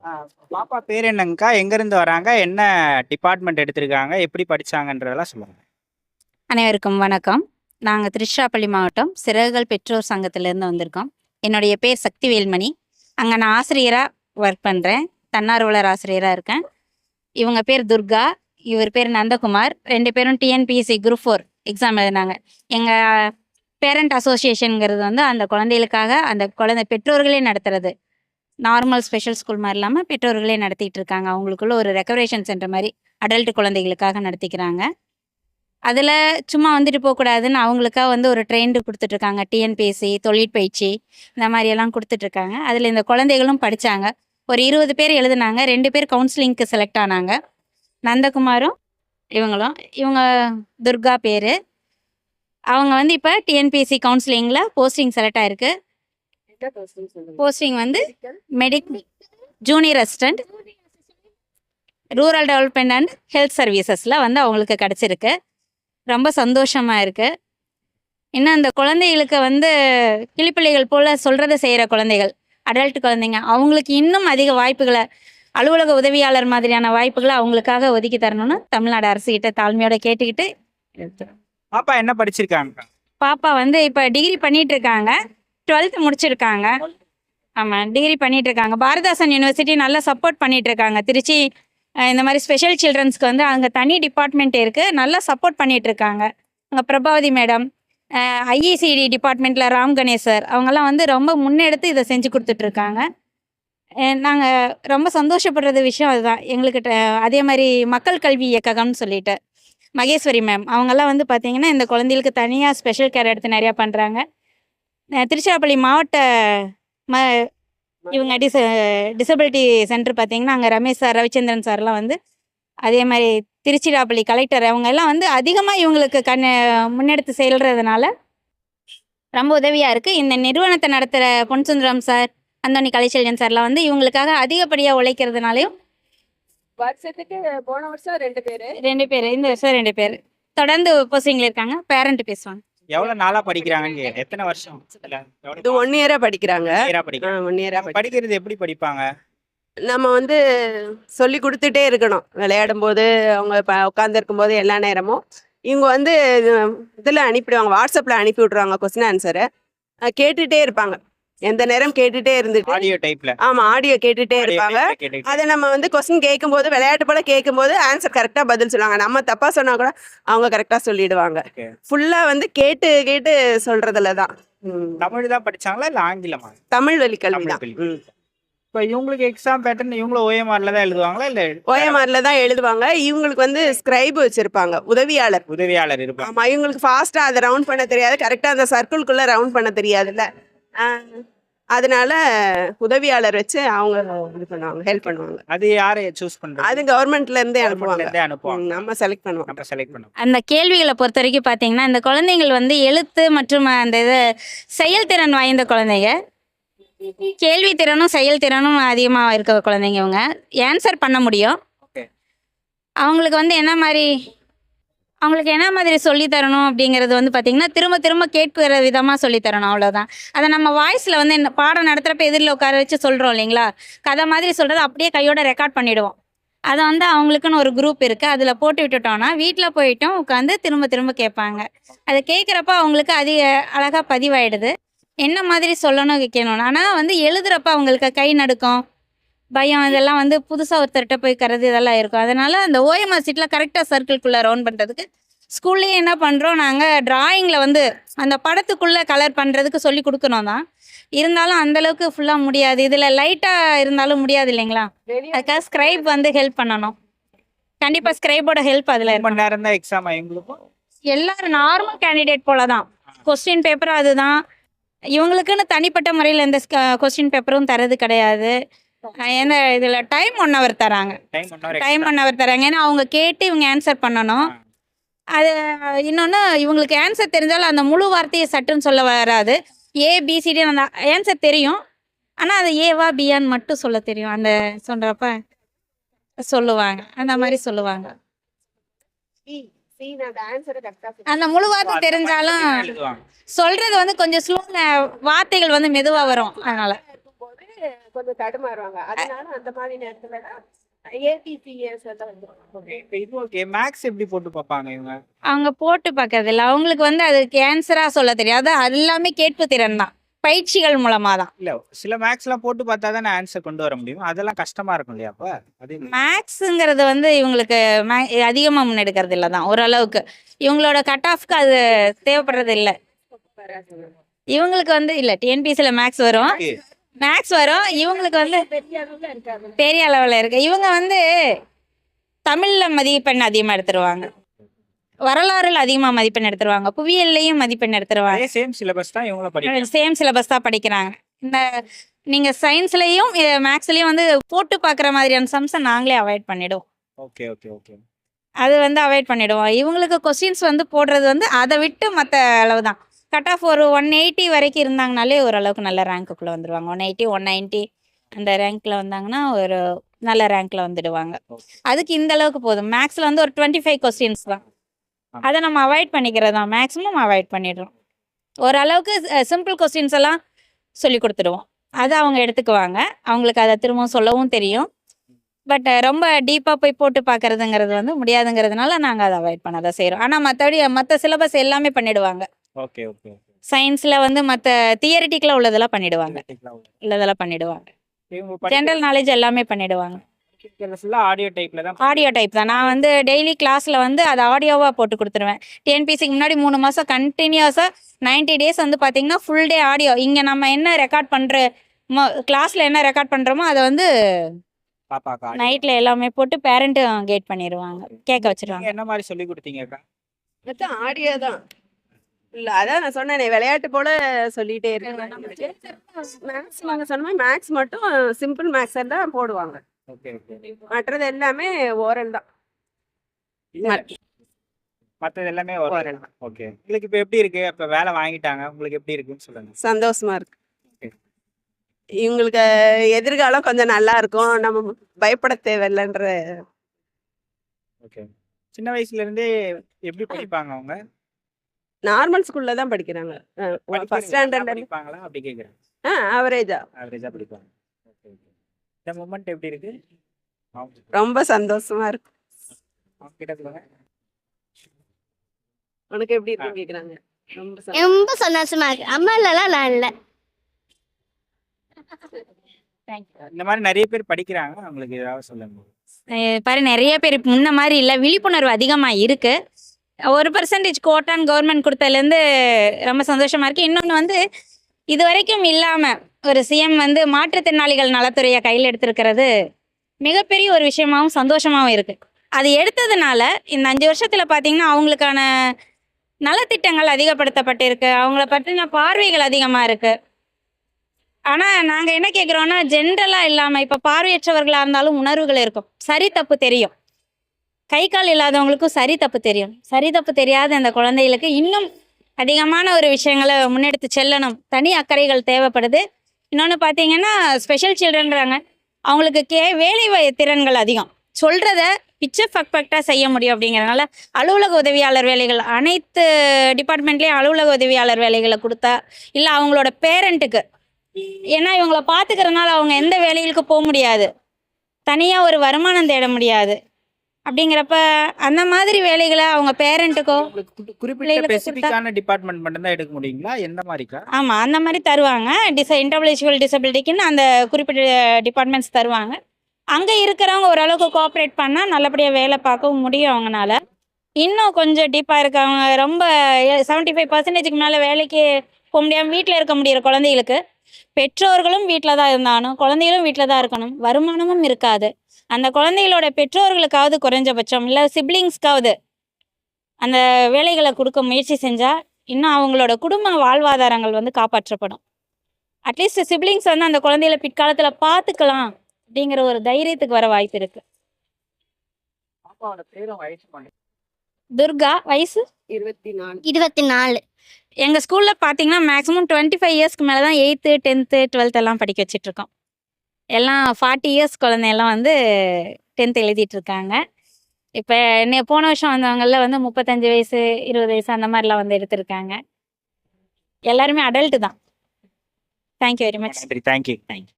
ஆ, பாப்பா பேர் என்னங்கக்கா? எங்கேருந்து வராங்க? என்ன டிபார்ட்மெண்ட் எடுத்திருக்காங்க? எப்படி படிச்சாங்கன்றதெல்லாம் சொல்லுங்க. அனைவருக்கும் வணக்கம். நாங்கள் திருச்சிராப்பள்ளி மாவட்டம் சிறகுகள் பெற்றோர் சங்கத்திலேருந்து வந்திருக்கோம். என்னுடைய பேர் சக்திவேல்மணி. அங்கே நான் ஆசிரியராக ஒர்க் பண்ணுறேன். தன்னார்வலர் ஆசிரியராக இருக்கேன். இவங்க பேர் துர்கா, இவர் பேர் நந்தகுமார். 2 பேரும் டிஎன்பிஎஸ்சி குரூப் 4 எக்ஸாம் எழுதினாங்க. எங்கள் பேரண்ட் அசோசியேஷனுங்கிறது வந்து அந்த குழந்தைகளுக்காக அந்த குழந்தை பெற்றோர்களே நடத்துறது. நார்மல் ஸ்பெஷல் ஸ்கூல் மாதிரி இல்லாமல் பெற்றோர்களே நடத்திட்டு இருக்காங்க. அவங்களுக்குள்ள ஒரு ரெக்கவரேஷன் சென்டர் மாதிரி அடல்ட் குழந்தைகளுக்காக நடத்திக்கிறாங்க. அதில் சும்மா வந்துட்டு போகக்கூடாதுன்னு அவங்களுக்காக வந்து ஒரு ட்ரெயின்டு கொடுத்துட்ருக்காங்க. டிஎன்பிஎஸ்சி, தொழிற்பயிற்சி இந்த மாதிரியெல்லாம் கொடுத்துட்ருக்காங்க. அதில் இந்த குழந்தைகளும் படித்தாங்க. ஒரு 20 பேர் எழுதுனாங்க. 2 பேர் கவுன்சிலிங்க்கு செலக்ட் ஆனாங்க. நந்தகுமாரும் இவங்க துர்கா பேர். அவங்க வந்து இப்போ டிஎன்பிஎஸ்சி கவுன்சிலிங்கில் போஸ்டிங் செலக்ட் ஆயிருக்கு. போஸ்டிங் வந்து junior assistant rural development and health சர்வீசஸில் வந்து அவங்களுக்கு கிடச்சிருக்கு. ரொம்ப சந்தோஷமாக இருக்குது. இன்னும் அந்த குழந்தைகளுக்கு வந்து கிளிப்பிள்ளைகள் போல் சொல்கிறத செய்கிற குழந்தைகள், அடல்ட் குழந்தைங்க, அவங்களுக்கு இன்னும் அதிக வாய்ப்புகளை, அலுவலக உதவியாளர் மாதிரியான வாய்ப்புகளை அவங்களுக்காக ஒதுக்கி தரணும்னு தமிழ்நாடு அரசுகிட்ட தாழ்மையோட கேட்டுக்கிட்டு. பாப்பா என்ன படிச்சிருக்காங்க? பாப்பா வந்து இப்போ டிகிரி பண்ணிட்டு இருக்காங்க. 12th முடிச்சிருக்காங்க. ஆமாம், டிகிரி பண்ணிட்டு இருக்காங்க. பாரதாசன் யூனிவர்சிட்டி நல்லா சப்போர்ட் பண்ணிட்டு இருக்காங்க. திருச்சி இந்த மாதிரி ஸ்பெஷல் சில்ட்ரன்ஸ்க்கு வந்து அங்கே தனி டிபார்ட்மெண்ட் இருக்குது, நல்லா சப்போர்ட் பண்ணிட்டு இருக்காங்க. அங்கே பிரபாவதி மேடம், ஐஇசிடி டிபார்ட்மெண்ட்டில் ராம் கணேசர், அவங்கெல்லாம் வந்து ரொம்ப முன்னெடுத்து இதை செஞ்சு கொடுத்துட்ருக்காங்க. நாங்கள் ரொம்ப சந்தோஷப்படுறது விஷயம் அதுதான் எங்களுக்கு. அதே மாதிரி மக்கள் கல்வி இயக்ககம்னு சொல்லிட்டு மகேஸ்வரி மேம், அவங்கெல்லாம் வந்து பார்த்திங்கன்னா இந்த குழந்தைகளுக்கு தனியாக ஸ்பெஷல் கேர் எடுத்து நிறையா பண்ணுறாங்க. திருச்சிராப்பள்ளி மாவட்ட இவங்க டிசபிலிட்டி சென்டர் பார்த்திங்கன்னா அங்கே ரமேஷ் சார், ரவிச்சந்திரன் சார்லாம் வந்து, அதே மாதிரி திருச்சிராப்பள்ளி கலெக்டர், அவங்க எல்லாம் வந்து அதிகமாக இவங்களுக்கு முன்னெடுத்து செயல்றதுனால ரொம்ப உதவியாக இருக்குது. இந்த நிறுவனத்தை நடத்துகிற பொன்சுந்தரம் சார், அந்தோணி கலைச்செல்வன் சார்லாம் வந்து இவங்களுக்காக அதிகப்படியாக உழைக்கிறதுனாலையும் வருஷத்துக்கு போன வருஷம் 2 பேர், இந்த வருஷம் 2 பேர் தொடர்ந்து போஸ்டிங்கில் இருக்காங்க. பேரண்ட் பேசுவாங்க. எவ்வளவு நாளா படிக்கிறாங்க? எத்தனை வருஷம்? இது 1 இயரா படிக்கிறாங்க. 1 இயரா படிக்கிறது. எப்படி படிப்பாங்க? நம்ம வந்து சொல்லி கொடுத்துட்டே இருக்கணும். விளையாடும் போது, அவங்க உட்காந்து இருக்கும்போது, எல்லா நேரமும் இவங்க வந்து இதில் அனுப்பிடுவாங்க, வாட்ஸ்அப்பில் அனுப்பி விட்ருவாங்க கொஸ்டின் ஆன்சரை. கேட்டுகிட்டே இருப்பாங்க, எந்த நேரம் கேட்டுகிட்டே இருந்துட்டு. ஆடியோ டைப்ல? ஆமாம், ஆடியோ கேட்டுகிட்டே இருப்பாங்க. அதை நம்ம வந்து கொஸ்டின் கேட்கும்போது, விளையாட்டு போல் கேட்கும்போது ஆன்சர் கரெக்டாக பதில் சொல்லுவாங்க. நம்ம தப்பாக சொன்னால் கூட அவங்க கரெக்டாக சொல்லிடுவாங்க. ஃபுல்லாக வந்து கேட்டு கேட்டு சொல்கிறதுல தான். தமிழ் தான் படிச்சாங்களா இல்லை ஆங்கிலமா? தமிழ் வழி கல்வி தான். இப்போ இவங்களுக்கு எக்ஸாம் பேட்டர்ன் இவங்களும் ஓஎம்ஆர்ல தான் எழுதுவாங்களா? இல்லை ஓஎம்ஆர்ல தான் எழுதுவாங்க. இவங்களுக்கு வந்து ஸ்கிரைப் வச்சிருப்பாங்க, உதவியாளர் இருப்பாங்க. ஆமாம், இவங்களுக்கு ஃபாஸ்ட்டாக அதை ரவுண்ட் பண்ண தெரியாது, கரெக்டாக அந்த சர்க்கிள்குள்ளே ரவுண்ட் பண்ண தெரியாதுல்ல. அதனால உதவியாளர் வச்சு அவங்க இது பண்ணுவாங்க, ஹெல்ப் பண்ணுவாங்க. அது யாரை சூஸ் பண்றாங்க? அது கவர்மெண்ட்ல இருந்தே அனுப்புவாங்க. நம்ம செலக்ட் பண்ணுவோம். அந்த கேள்விகளை பொறுத்த வரைக்கும் பார்த்தீங்கன்னா, இந்த குழந்தைகள் வந்து எழுத்து மற்றும் அந்த இது செயல்திறன் வாய்ந்த குழந்தைங்க. கேள்வி திறனும் செயல்திறனும் அதிகமாக இருக்கிற குழந்தைங்க. இவங்க ஆன்சர் பண்ண முடியும். அவங்களுக்கு வந்து என்ன மாதிரி சொல்லித்தரணும் அப்படிங்கிறது வந்து பார்த்திங்கன்னா, திரும்ப திரும்ப கேட்கிற விதமாக சொல்லித்தரணும், அவ்வளோதான். அதை நம்ம வாய்ஸில் வந்து பாடம் நடத்துகிறப்ப எதிரில் உட்கார வச்சு சொல்கிறோம் இல்லைங்களா, கதை மாதிரி சொல்கிறத அப்படியே கையோட ரெக்கார்ட் பண்ணிவிடுவோம். அதை வந்து அவங்களுக்குன்னு ஒரு குரூப் இருக்குது, அதில் போட்டு விட்டுட்டோன்னா வீட்டில் போயிட்டும் உட்காந்து திரும்ப திரும்ப கேட்பாங்க. அதை கேட்குறப்ப அவங்களுக்கு அழகாக பதிவாயிடுது, என்ன மாதிரி சொல்லணும் வைக்கணும். ஆனால் வந்து எழுதுகிறப்ப அவங்களுக்கு கை நடுக்கம், பயம், இதெல்லாம் வந்து புதுசாக ஒருத்தர்கிட்ட போய் கருது இதெல்லாம் இருக்கும். அதனால் அந்த ஓஎம்ஆர் சீட்டில் கரெக்டாக சர்க்கிள்குள்ளே ரவுண்ட் பண்ணுறதுக்கு ஸ்கூல்லேயே என்ன பண்ணுறோம், நாங்கள் ட்ராயிங்கில் வந்து அந்த படத்துக்குள்ளே கலர் பண்ணுறதுக்கு சொல்லி கொடுக்கணும் தான். இருந்தாலும் அந்தளவுக்கு ஃபுல்லாக முடியாது, இதில் லைட்டாக இருந்தாலும் முடியாது இல்லைங்களா. அதுக்காக ஸ்கிரைப் வந்து ஹெல்ப் பண்ணணும். கண்டிப்பாக ஸ்கிரைபோட ஹெல்ப் அதில் மணி நேரம் தான் எக்ஸாம். எங்களுக்கும் எல்லோரும் நார்மல் கேண்டிடேட் போல தான். கொஸ்டின் பேப்பர் அதுதான். இவங்களுக்குன்னு தனிப்பட்ட முறையில் எந்த கொஸ்டின் பேப்பரும் தரது கிடையாது. ஏன்னா இதில் டைம் 1 hour தராங்க. ஏன்னா அவங்க கேட்டு இவங்க ஆன்சர் பண்ணணும். அது இன்னொன்று, இவங்களுக்கு ஆன்சர் தெரிஞ்சாலும் அந்த முழு வார்த்தையை சட்டுன்னு சொல்ல வராது. ஏபிசிடி அந்த ஆன்சர் தெரியும், ஆனால் அது ஏவா பியான்னு மட்டும் சொல்ல தெரியும். அந்த சொல்கிறப்ப சொல்லுவாங்க, அந்த மாதிரி சொல்லுவாங்க. அந்த முழு வார்த்தை தெரிஞ்சாலும் சொல்றது வந்து கொஞ்சம் ஸ்லோ, வார்த்தைகள் வந்து மெதுவாக வரும். அதனால கொஞ்சம் தடுமாறுவாங்க. அதனால அந்த மாதிரி நேரத்துல தான் ஏபிசிஎஸ் எல்லாம் வந்துரும். ஓகே. இப்ப இது ஓகே. மேத்ஸ் எப்படி போட்டு பார்ப்பாங்க இவங்க? அவங்க போட்டு பார்க்கறது இல்ல. அவங்களுக்கு வந்து அதுக்கு ஆன்சரா சொல்ல தெரியாது. அது எல்லாமே கேட்பு திறன் தான். பயிற்சிகள் மூலமா தான். இல்ல சில மேத்ஸ்லாம் போட்டு பார்த்தா தானே ஆன்சர் கொண்டு வர முடியும். அதெல்லாம் கஷ்டமா இருக்கும் இல்லையா அப்ப? அது எப்படி? மேக்ஸுங்கிறது வந்து இவங்களுக்கு அதிகமா முன்னெடுக்கிறது இல்ல தான். ஓரளவுக்கு. இவங்களோட கட் ஆஃப்க்கு அது தேவைப்படுறது இல்ல. இவங்களுக்கு வந்து இல்ல டிஎன்பிஎஸ்சில மேக்ஸ் வரும். ஓகே. மேக்ஸ் வரும். இவங்களுக்கு வந்து பெரிய அளவுல இருக்காது. பெரிய அளவுல இருக்கு. இவங்க வந்து தமிழ்ல மதிப்பெண் அதிகமா எடுத்துருவாங்க. வரலாறுல அதிகமா மதிப்பெண் எடுத்துருவாங்க. புவியியல்லையும் மதிப்பெண் எடுத்துருவாங்க. அதே சேம் சிலபஸ் தான் இவங்களும் படிக்கிறாங்க. சேம் சிலபஸ் தான் படிக்கிறாங்க. இந்த நீங்க சயின்ஸ்லயும் மேக்ஸ்லயும் வந்து போட்டு பார்க்குற மாதிரியான சம்ஸை நாங்களே அவாய்ட் பண்ணிடுவோம். Okay, okay, okay. அது வந்து அவாய்ட் பண்ணிடுவோம். இவங்களுக்கு கொஸ்டின்ஸ் வந்து போடுறது வந்து அதை விட்டு மற்ற அளவு தான். கட் ஆஃப் ஒரு 180 வரைக்கும் இருந்தாங்கனாலே ஓரளவுக்கு நல்ல ரேங்க்குள்ளே வந்துடுவாங்க. 180 190 அந்த ரேங்க்கில் வந்தாங்கன்னா ஒரு நல்ல ரேங்க்கில் வந்துடுவாங்க. ஓகே. அதுக்கு இந்த அளவுக்கு போதும். மேக்ஸில் வந்து ஒரு 25 கொஸ்டின்ஸ் தான். அதை நம்ம அவாய்ட் பண்ணிக்கிறது தான். மேக்ஸிமம் அவாய்ட் பண்ணிடுறோம். ஓரளவுக்கு சிம்பிள் கொஸ்டின்ஸ் எல்லாம் சொல்லி கொடுத்துடுவோம். அதை அவங்க எடுத்துக்குவாங்க. அவங்களுக்கு அதை திரும்பவும் சொல்லவும் தெரியும். பட் ரொம்ப டீப்பாக போய் போட்டு பார்க்கறதுங்கிறது வந்து முடியாதுங்கிறதுனால நாங்கள் அதை அவாய்ட் பண்ண தான் செய்கிறோம். ஆனால் மற்றபடி மற்ற சிலபஸ் எல்லாமே பண்ணிடுவாங்க. Okay, okay, okay. சயின்ஸில் வந்து மற்ற தியரிட்டிக்கில் உள்ளதெல்லாம் பண்ணிடுவாங்க. உள்ளதெல்லாம் பண்ணிடுவாங்க. இவங்க ஜென்ரல் நாலேஜ் எல்லாமே பண்ணிடுவாங்க. படிக்கிறது ஃபுல்லா ஆடியோ டைப்ல தான். ஆடியோ டைப் தான். நான் வந்து டெய்லி கிளாஸில் வந்து அது ஆடியோவாக போட்டு கொடுத்துருவேன். டிஎன்பிசிக்கு முன்னாடி 3 மாதம் கண்டினியூஸாக 90 டேஸ் வந்து பார்த்தீங்கன்னா ஃபுல் டே ஆடியோ. இங்கே நம்ம என்ன ரெக்கார்ட் பண்ணுற கிளாஸில் என்ன ரெக்கார்ட் பண்ணுறோமோ அதை வந்து பாப்பாக்கா நைட்டில் எல்லாமே போட்டு பேரண்ட்டும் கேட் பண்ணிடுவாங்க. கேட்க வச்சிருவாங்க. நீங்க என்ன மாதிரி சொல்லி கொடுத்தீங்கக்கா? அதான் ஆடியோ தான். இல்ல அதான் நான் சொன்னேனே விளையாட்டு போல சொல்லிட்டே இருக்கேன். மேக்ஸ் நாங்க சொன்ன மாதிரி மேக்ஸ் மட்டும் சிம்பிள் மேக்ஸ் தான் போடுவாங்க. Okay, okay. மற்றது எல்லாமே ஓரல் தான். மற்றது எல்லாமே ஓரல் தான். ஓகே. உங்களுக்கு இப்போ எப்படி இருக்கு? இப்போ வேலை வாங்கிட்டாங்க, உங்களுக்கு எப்படி இருக்குன்னு சொல்லுங்க. சந்தோஷமா இருக்கு. ஓகே. இவங்களுக்கு எதிர்காலம் கொஞ்சம் நல்லா இருக்கும். நம்ம பயப்பட தேவையில்லைன்ற. ஓகே. சின்ன வயசுல இருந்தே எப்படி படிப்பாங்க அவங்க? நார்மல் ஸ்கூல்ல தான் படிக்கிறாங்க. ஃபர்ஸ்ட் ஸ்டாண்டர்ட் படிப்பாங்களா அப்படி கேக்குறேன். ஆவரேஜா ஆவரேஜா படிப்பாங்க. Okay, okay. இந்த மொமெண்ட் எப்படி இருக்கு? ரொம்ப சந்தோஷமா இருக்கு. அவங்க கிட்ட சொல்லுங்க. உனக்கு எப்படி இருக்குன்னு கேக்குறாங்க. ரொம்ப ரொம்ப சந்தோஷமா இருக்கு. அம்மா இல்லலாம் நான் இல்லை. இந்த மாதிரி நிறைய பேர் படிக்கிறாங்க, அவங்களுக்கு ஏதாவது சொல்லுங்க. பாரு நிறைய பேர் முன்ன மாதிரி இல்லை. விழிப்புணர்வு அதிகமாக இருக்குது. 1% கோட்டான் கவர்மெண்ட் கொடுத்ததுலேருந்து ரொம்ப சந்தோஷமாக இருக்குது. இன்னொன்று வந்து இது வரைக்கும் இல்லாமல் ஒரு சிஎம் வந்து மாற்றுத்திறனாளிகள் நலத்துறையை கையில் எடுத்திருக்கிறது மிகப்பெரிய ஒரு விஷயமாகவும் சந்தோஷமாகவும் இருக்குது. அது எடுத்ததுனால இந்த 5 வருஷத்தில் பார்த்திங்கன்னா அவங்களுக்கான நலத்திட்டங்கள் அதிகப்படுத்தப்பட்டிருக்கு. அவங்கள பற்றின பார்வைகள் அதிகமாக இருக்குது. ஆனால் நாங்கள் என்ன கேட்குறோன்னா ஜென்ரலாக இல்லாமல் இப்போ பார்வையற்றவர்களாக இருந்தாலும் உணர்வுகள் இருக்கும். சரி தப்பு தெரியும். கை கால் இல்லாதவங்களுக்கும் சரி தப்பு தெரியும். சரி தப்பு தெரியாத அந்த குழந்தைகளுக்கு இன்னும் அதிகமான ஒரு விஷயங்களை முன்னெடுத்து செல்லணும். தனி அக்கறைகள் தேவைப்படுது. இன்னொன்று பார்த்தீங்கன்னா ஸ்பெஷல் சில்ட்ரன்றாங்க. அவங்களுக்கு வேலை திறன்கள் அதிகம். சொல்கிறத பிக்சர் பர்ஃபெக்டாக செய்ய முடியும். அப்படிங்கிறதுனால அலுவலக உதவியாளர் வேலைகள் அனைத்து டிபார்ட்மெண்ட்லேயும் அலுவலக உதவியாளர் வேலைகளை கொடுத்தா இல்லை அவங்களோட பேரண்ட்டுக்கு, ஏன்னா இவங்கள பார்த்துக்கிறதுனால அவங்க எந்த வேலைகளுக்கு போக முடியாது, தனியாக ஒரு வருமானம் தேட முடியாது. அப்படிங்கிறப்ப அந்த மாதிரி வேலைகளை அவங்க பேரண்ட்டுக்கோ குறிப்பிட்ட ஸ்பெசிஃபிக்கான டிபார்ட்மெண்ட் மட்டும் தான் எடுக்க முடியுங்களா? எந்த மாதிரிக்கா? ஆமாம் அந்த மாதிரி தருவாங்க. இன்டெலெக்சுவல் டிசபிலிட்டிக்குன்னு அந்த குறிப்பிட்ட டிபார்ட்மெண்ட்ஸ் தருவாங்க. அங்கே இருக்கிறவங்க ஓரளவுக்கு கோஆப்ரேட் பண்ணால் நல்லபடியாக வேலை பார்க்கவும் முடியும் அவங்களால. இன்னும் கொஞ்சம் டீப்பாக இருக்கவங்க ரொம்ப 75% மேலே வேலைக்கு போக முடியாமல் வீட்டில் இருக்க முடியிற குழந்தைகளுக்கு பெற்றோர்களும் வீட்டில் தான் இருந்தாலும் குழந்தைகளும் வீட்டில் தான் இருக்கணும். வருமானமும் இருக்காது. அந்த குழந்தைகளோட பெற்றோர்களுக்காவது குறைஞ்சபட்சம் இல்லை சிப்ளிங்ஸ்க்காவது அந்த வேலைகளை கொடுக்க முயற்சி செஞ்சால் இன்னும் அவங்களோட குடும்ப வாழ்வாதாரங்கள் வந்து காப்பாற்றப்படும். அட்லீஸ்ட் சிப்ளிங்ஸ் வந்து அந்த குழந்தைகளை பிற்காலத்தில் பார்த்துக்கலாம் அப்படிங்கிற ஒரு தைரியத்துக்கு வர வாய்ப்பு இருக்கு. துர்கா வயசு 24. 24. எங்கள் ஸ்கூலில் பார்த்தீங்கன்னா மேக்ஸிமம் 25 இயர்ஸ்க்கு மேலே தான் 8th 10th 12th எல்லாம் படிக்க வச்சிட்ருக்கோம். எல்லாம் 40 இயர்ஸ் குழந்தையெல்லாம் வந்து 10th எழுதிட்டு இருக்காங்க. இப்போ போன வருஷம் வந்தவங்களில் வந்து 35 வயசு 20 வயசு அந்த மாதிரிலாம் வந்து எடுத்திருக்காங்க. எல்லாருமே அடல்ட்டு தான். Thank you very much. நன்றி. தேங்க்யூ. தேங்க்யூ.